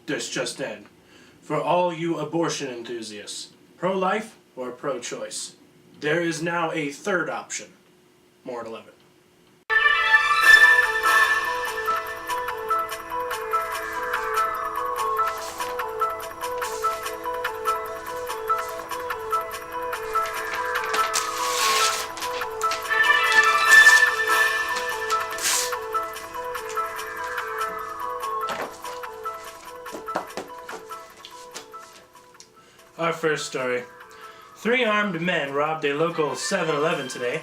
this just in. For all you abortion enthusiasts, pro-life or pro-choice, there is now a third option. More at 11. Our first story. 3 armed men robbed a local 7-Eleven today.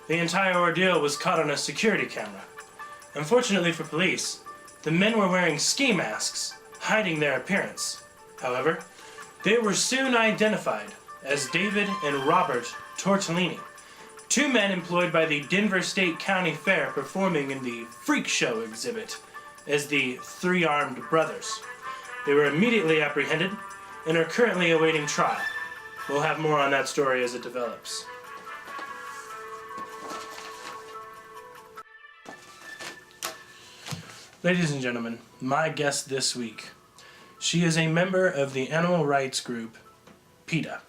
The entire ordeal was caught on a security camera. Unfortunately for police, the men were wearing ski masks, hiding their appearance. However, they were soon identified as David and Robert Tortellini, 2 men employed by the Denver State County Fair performing in the Freak Show exhibit as the 3 armed brothers. They were immediately apprehended and are currently awaiting trial. We'll have more on that story as it develops. Ladies and gentlemen, my guest this week. She is a member of the animal rights group PETA.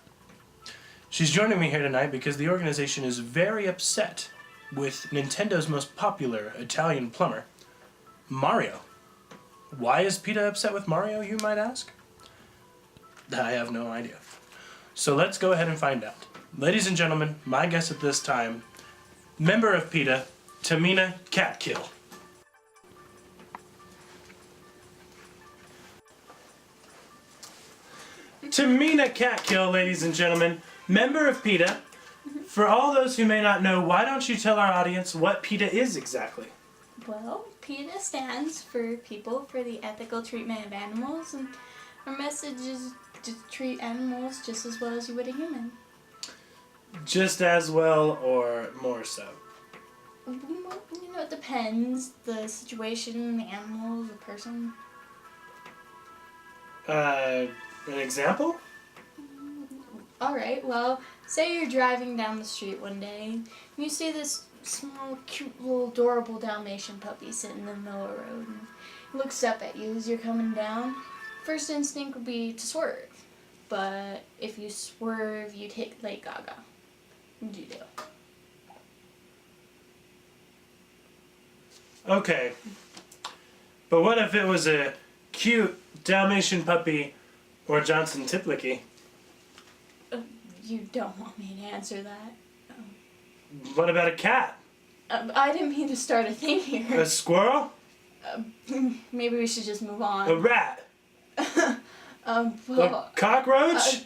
She's joining me here tonight because the organization is very upset with Nintendo's most popular Italian plumber, Mario. Why is PETA upset with Mario, you might ask? I have no idea. So let's go ahead and find out. Ladies and gentlemen, my guest at this time, member of PETA, Tamina Catkill. Tamina Catkill, ladies and gentlemen, member of PETA. For all those who may not know, why don't you tell our audience what PETA is exactly? Well, PETA stands for People for the Ethical Treatment of Animals, and our message is to treat animals just as well as you would a human. Just as well or more so? It depends. The situation, the animal, the person. An example? Alright, well, say you're driving down the street one day, and you see this small, cute, little, adorable Dalmatian puppy sitting in the middle of the road, and he looks up at you as you're coming down. First instinct would be to swerve, but if you swerve, you'd hit Lady Gaga. What'd you do? Okay. But what if it was a cute Dalmatian puppy or Johnson Tiplicky? You don't want me to answer that. What about a cat? I didn't mean to start a thing here. A squirrel? Maybe we should just move on. A rat? Well, a cockroach?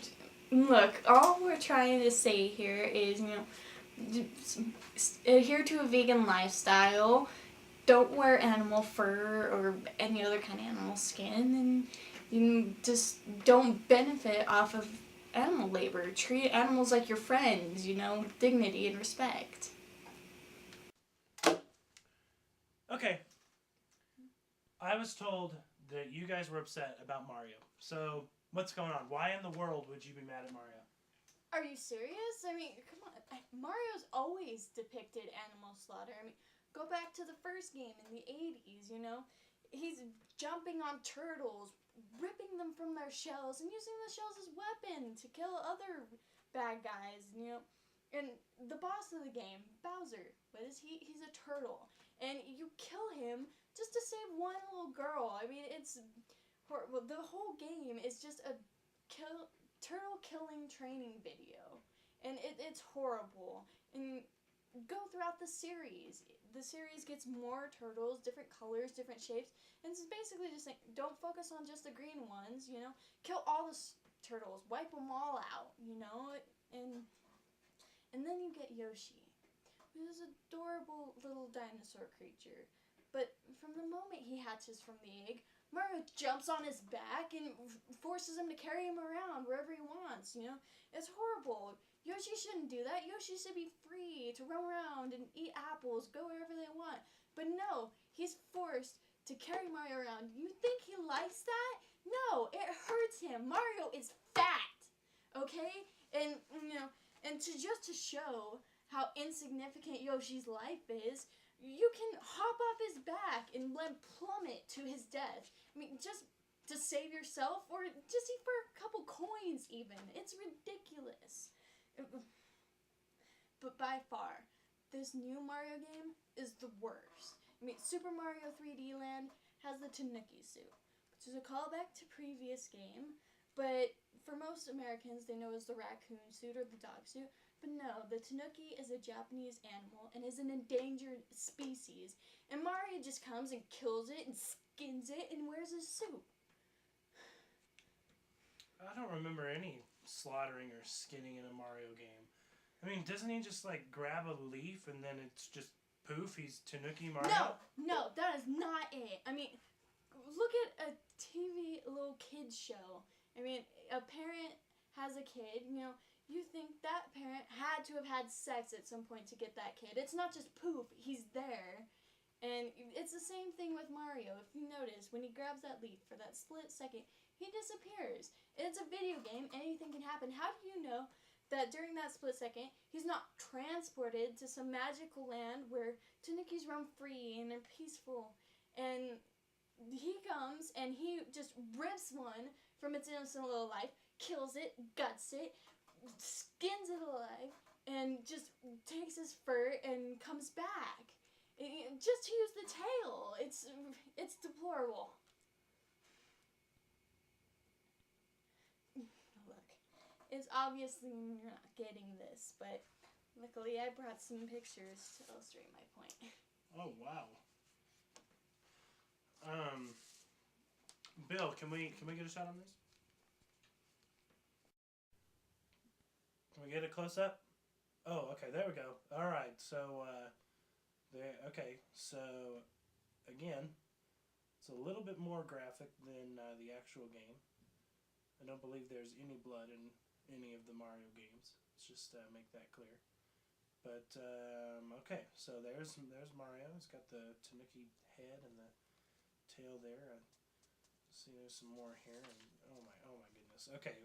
Look, all we're trying to say here is, adhere to a vegan lifestyle. Don't wear animal fur or any other kind of animal skin, and you just don't benefit off of animal labor. Treat animals like your friends, with dignity and respect. Okay. I was told that you guys were upset about Mario. So, what's going on? Why in the world would you be mad at Mario? Are you serious? I mean, come on. Mario's always depicted animal slaughter. I mean, go back to the first game in the 80s, He's jumping on turtles, ripping them from their shells, and using the shells as weapons to kill other bad guys, And the boss of the game, Bowser, what is he? He's a turtle. And you kill him just to save one little girl. I mean, it's horrible. The whole game is just a turtle killing training video. And it's horrible. And go throughout the series. The series gets more turtles, different colors, different shapes. And it's basically just like, don't focus on just the green ones, Kill all the turtles. Wipe them all out, And then you get Yoshi, who's an adorable little dinosaur creature. But from the moment he hatches from the egg, Mario jumps on his back and forces him to carry him around wherever he wants, It's horrible. Yoshi shouldn't do that. Yoshi should be free to roam around and eat apples, go wherever they want. But no, he's forced to carry Mario around. You think he likes that? No, it hurts him. Mario is fat, okay? And, and to show how insignificant Yoshi's life is, you can hop off his back and let him plummet to his death. I mean, just to save yourself or just for a couple coins even. It's ridiculous. But by far, this new Mario game is the worst. I mean, Super Mario 3D Land has the Tanuki suit, which is a callback to previous game, but for most Americans, they know as the raccoon suit or the dog suit. But no, the Tanuki is a Japanese animal and is an endangered species. And Mario just comes and kills it and skins it and wears his suit. I don't remember any slaughtering or skinning in a Mario game. I mean, doesn't he just like grab a leaf and then it's just poof, he's Tanuki Mario? No, that is not it. I mean, look at a TV little kids show. I mean, a parent has a kid, you think that parent had to have had sex at some point to get that kid. It's not just poof, he's there. And it's the same thing with Mario. If you notice, when he grabs that leaf for that split second, he disappears. It's a video game, anything can happen. How do you know that during that split second, he's not transported to some magical land where Tanukis roam free and they're peaceful? And he comes and he just rips one from its innocent little life, kills it, guts it, skins it alive, and just takes his fur and comes back. Just to use the tail. It's deplorable. Look, it's obviously you're not getting this, but luckily I brought some pictures to illustrate my point. Oh wow. Bill, can we get a shot on this? Can we get a close up? Oh, okay, there we go. All right, so there. Okay, so again, it's a little bit more graphic than the actual game. I don't believe there's any blood in any of the Mario games. Let's just make that clear. But okay, so there's Mario. He's got the Tanuki head and the tail there. See, there's some more here, and oh my goodness. Okay,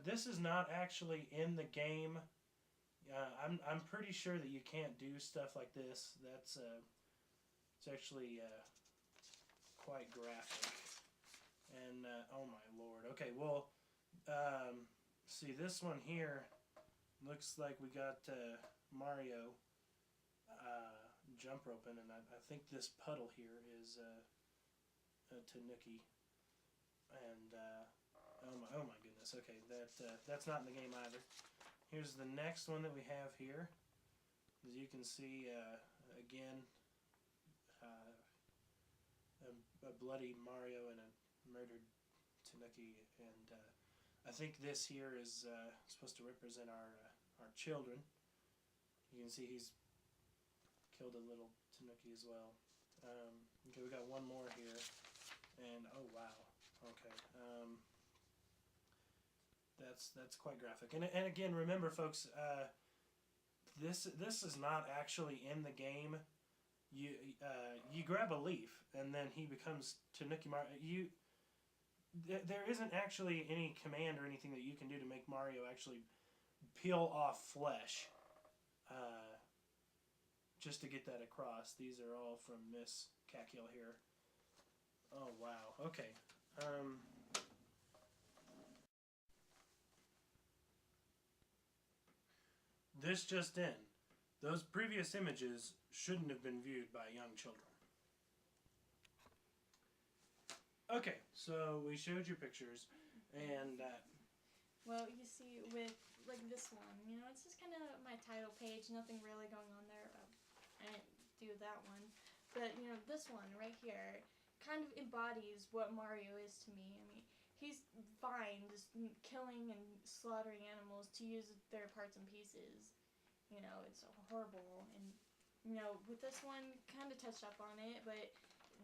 this is not actually in the game. I'm pretty sure that you can't do stuff like this. That's it's actually quite graphic. And oh my lord. Okay, well, see this one here looks like we got Mario jump roping, and I think this puddle here is a Tanuki. And oh my goodness. Okay, that's not in the game either. Here's the next one that we have here. As you can see, again, a bloody Mario and a murdered Tanuki, and I think this here is supposed to represent our children. You can see he's killed a little Tanuki as well. Okay, we got one more here, and oh wow. Okay. That's quite graphic. And again, remember, folks, this is not actually in the game. You grab a leaf, and then he becomes Tanuki Mario. There isn't actually any command or anything that you can do to make Mario actually peel off flesh. Just to get that across. These are all from Miss Catkill here. Oh wow. Okay. This just in. Those previous images shouldn't have been viewed by young children. Okay, so we showed you pictures, and well, you see, with like this one, it's just kind of my title page. Nothing really going on there. I didn't do that one, but this one right here kind of embodies what Mario is to me. I mean, he's fine just killing and slaughtering animals to use their parts and pieces. It's horrible. And, with this one, kind of touched up on it, but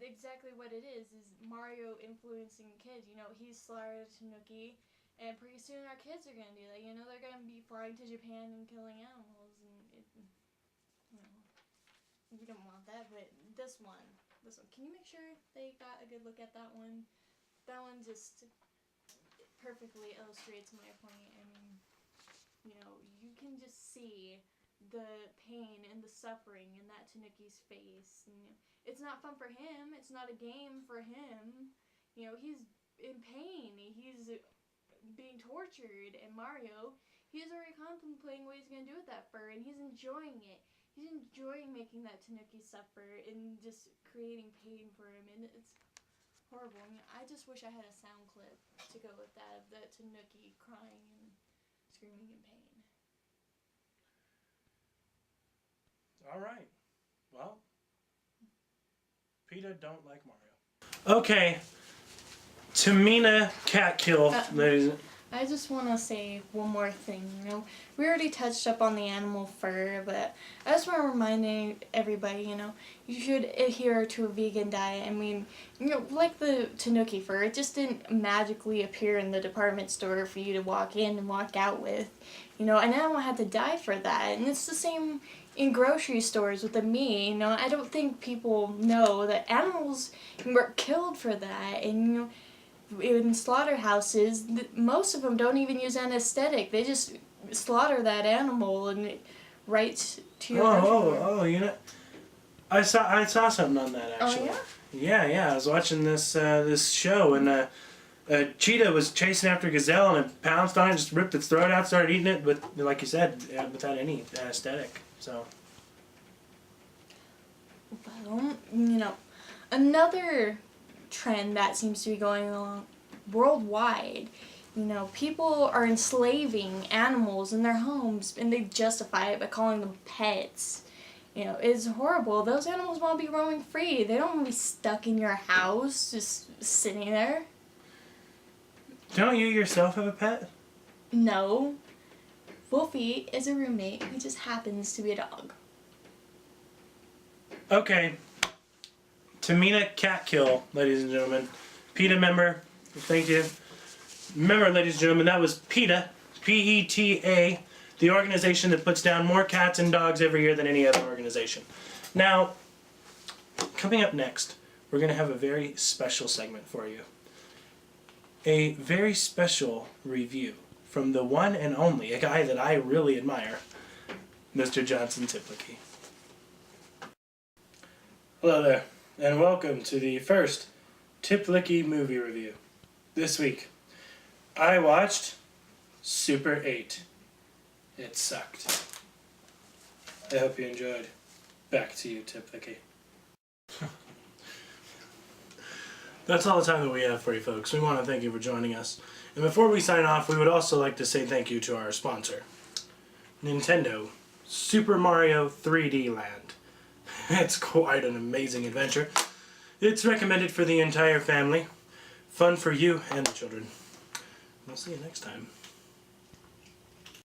exactly what it is Mario influencing kids. He's slaughtered Tanuki, and pretty soon our kids are going to do that. They're going to be flying to Japan and killing animals, and we don't want that, but this one, can you make sure they got a good look at that one? That one just perfectly illustrates my point. I mean, you can just see the pain and the suffering in that Tanuki's face. And, it's not fun for him. It's not a game for him. He's in pain. He's being tortured. And Mario, he's already contemplating what he's going to do with that fur, and he's enjoying it. He's enjoying making that Tanuki suffer and just creating pain for him, and it's horrible. I just wish I had a sound clip to go with that of the Tanuki crying and screaming in pain. All right. Well, PETA don't like Mario. Okay. Tamina Catkill, ladies. I just want to say one more thing. We already touched up on the animal fur, but I just want to remind everybody, you should adhere to a vegan diet. I mean, like the Tanuki fur, it just didn't magically appear in the department store for you to walk in and walk out with. An animal had to die for that, and it's the same in grocery stores with the meat. I don't think people know that animals were killed for that, and in slaughterhouses, most of them don't even use anesthetic. They just slaughter that animal and right to your I saw something on that actually. Oh yeah? Yeah. I was watching this show, and a cheetah was chasing after a gazelle, and it pounced on it, just ripped its throat out, started eating it, with, like you said, without any anesthetic. So. Well, another trend that seems to be going along worldwide. People are enslaving animals in their homes, and they justify it by calling them pets. It's horrible. Those animals want to be roaming free. They don't want to be stuck in your house, just sitting there. Don't you yourself have a pet? No. Wolfie is a roommate who just happens to be a dog. Okay. Tamina Catkill, ladies and gentlemen. PETA member. Thank you. Remember, ladies and gentlemen, that was PETA. P-E-T-A. The organization that puts down more cats and dogs every year than any other organization. Now, coming up next, we're going to have a very special segment for you. A very special review from the one and only, a guy that I really admire, Mr. Johnson Tiplicky. Hello there, and welcome to the first Tiplicky movie review. This week, I watched Super 8. It sucked. I hope you enjoyed. Back to you, Tiplicky. That's all the time that we have for you folks. We want to thank you for joining us. And before we sign off, we would also like to say thank you to our sponsor, Nintendo Super Mario 3D Land. It's quite an amazing adventure. It's recommended for the entire family. Fun for you and the children. We'll see you next time.